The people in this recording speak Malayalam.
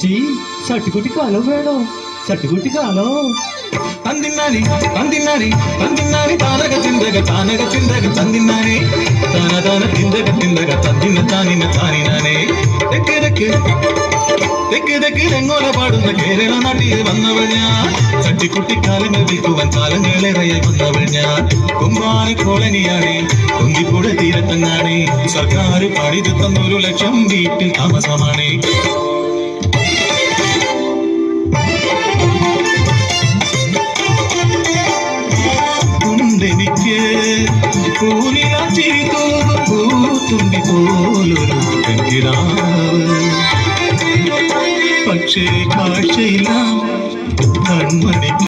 ചേച്ചി ചട്ടിക്കുട്ടി കാലം വേണോ? ചട്ടിക്കുട്ടി കാലോ തന്തിന്നാനി തന്തിന്നാനി തന്തിന്നാനി താനക ചിന്തക താനക ചിന്തക തന്തിന്നാനി താന താന ചിന്തക ചിന്തക തന്തിന്ന താനിന്ന താനിനാനേ തെക്ക് തെക്ക് തെക്ക് തെക്ക് തെങ്ങോല പാടുന്ന കേരള നാട്ടിൽ വന്നവൾ ഞാൻ. ചട്ടിക്കുട്ടിക്കാലങ്ങൾ വിൽക്കുവാൻ കാലങ്ങളേറെയായി വന്നവൾ ഞാൻ. കുമ്പാന കോളനിയാണ് കുന്തിപ്പുഴ തീരത്തങ്ങാണ്. സർക്കാർ പണിത് തന്നൊരു ലക്ഷം വീട്ടിൽ താമസമാണ്. എനിക്ക് പൂനിലാച്ചിരി തൂകും പൂത്തുമ്പി പോലൊരു പെൺകിടാവ്. പക്ഷേ കാഴ്ചയില്ല